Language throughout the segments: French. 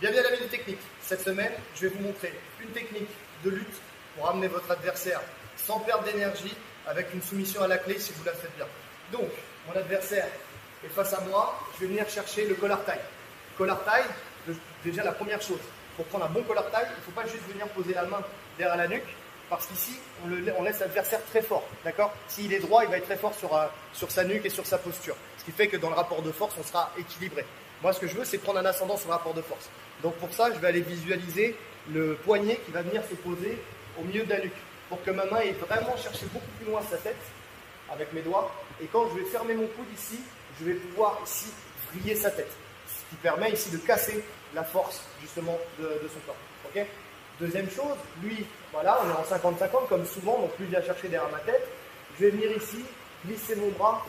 Bienvenue à la Minute Technique. Cette semaine, je vais vous montrer une technique de lutte pour amener votre adversaire sans perdre d'énergie avec une soumission à la clé si vous la faites bien. Donc, mon adversaire est face à moi, je vais venir chercher le collar tie. Collar tie, déjà la première chose, pour prendre un bon collar tie, il ne faut pas juste venir poser la main derrière la nuque, parce qu'ici, on laisse l'adversaire très fort, d'accord? S'il est droit, il va être très fort sur sa nuque et sur sa posture. Ce qui fait que dans le rapport de force, on sera équilibré. Moi, ce que je veux, c'est prendre un ascendant sur le rapport de force. Donc pour ça, je vais aller visualiser le poignet qui va venir se poser au milieu de la nuque, pour que ma main ait vraiment cherché beaucoup plus loin sa tête, avec mes doigts. Et quand je vais fermer mon coude ici, je vais pouvoir ici vriller sa tête. Ce qui permet ici de casser la force, justement, de son corps. Okay. Deuxième chose, lui, voilà, on est en 50-50 comme souvent, donc lui vient chercher derrière ma tête. Je vais venir ici, glisser mon bras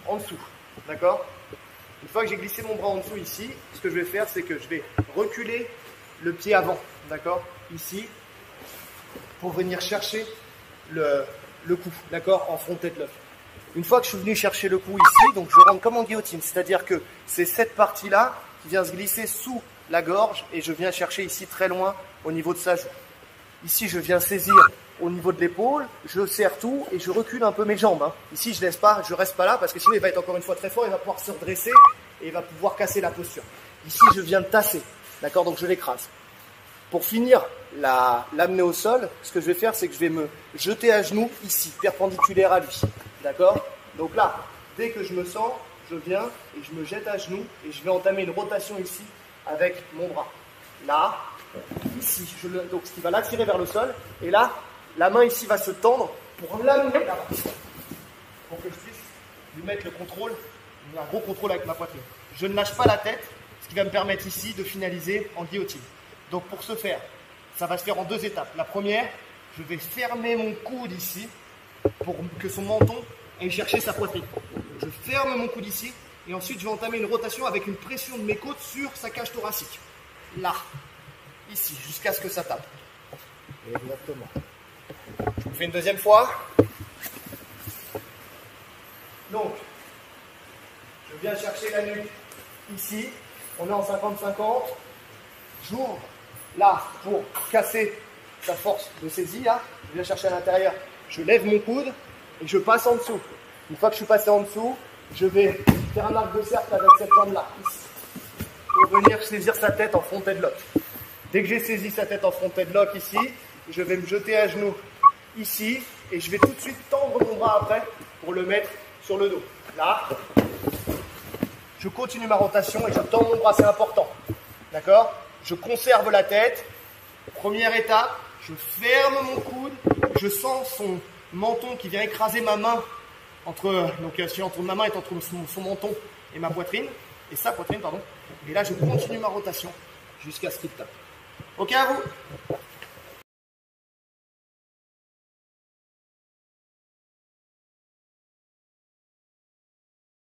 en dessous, d'accord? Une fois que j'ai glissé mon bras en dessous ici, ce que je vais faire, c'est que je vais reculer le pied avant, d'accord? Ici, pour venir chercher le coup, d'accord? En front tête l'œuf. Une fois que je suis venu chercher le coup ici, donc je rentre comme en guillotine, c'est-à-dire que c'est cette partie-là qui vient se glisser sous la gorge et je viens chercher ici très loin au niveau de sa joue. Ici, je viens saisir au niveau de l'épaule, je serre tout et je recule un peu mes jambes. Hein. Ici, je reste pas là parce que sinon il va être encore une fois très fort, il va pouvoir se redresser et il va pouvoir casser la posture. Ici, je viens de tasser, d'accord? Donc je l'écrase. Pour finir l'amener au sol, ce que je vais faire, c'est que je vais me jeter à genoux ici, perpendiculaire à lui, d'accord? Donc là, dès que je me sens, je viens et je me jette à genoux et je vais entamer une rotation ici avec mon bras. Là, ici, donc ce qui va l'attirer vers le sol, et là, la main ici va se tendre pour l'amener là-bas, pour que je puisse lui mettre le contrôle, un gros contrôle avec ma poitrine. Je ne lâche pas la tête, ce qui va me permettre ici de finaliser en guillotine. Donc pour ce faire, ça va se faire en deux étapes. La première, je vais fermer mon coude ici pour que son menton aille chercher sa poitrine. Je ferme mon coude ici et ensuite je vais entamer une rotation avec une pression de mes côtes sur sa cage thoracique. Là, ici, jusqu'à ce que ça tape. Exactement. Je vous fais une deuxième fois. Donc, je viens chercher la nuque ici. On est en 50-50. J'ouvre là pour casser sa force de saisie. Là. Je viens chercher à l'intérieur. Je lève mon coude et je passe en dessous. Une fois que je suis passé en dessous, je vais faire un arc de cercle avec cette jambe-là, ici, pour venir saisir sa tête en front headlock. Dès que j'ai saisi sa tête en front headlock ici, je vais me jeter à genoux ici et je vais tout de suite tendre mon bras après pour le mettre sur le dos. Là, je continue ma rotation et je tends mon bras, c'est important. D'accord? Je conserve la tête. Première étape, je ferme mon coude, je sens son menton qui vient écraser ma main entre ma main est entre son menton et ma poitrine, et sa poitrine, pardon. Et là, je continue ma rotation jusqu'à ce qu'il tape. Ok à vous?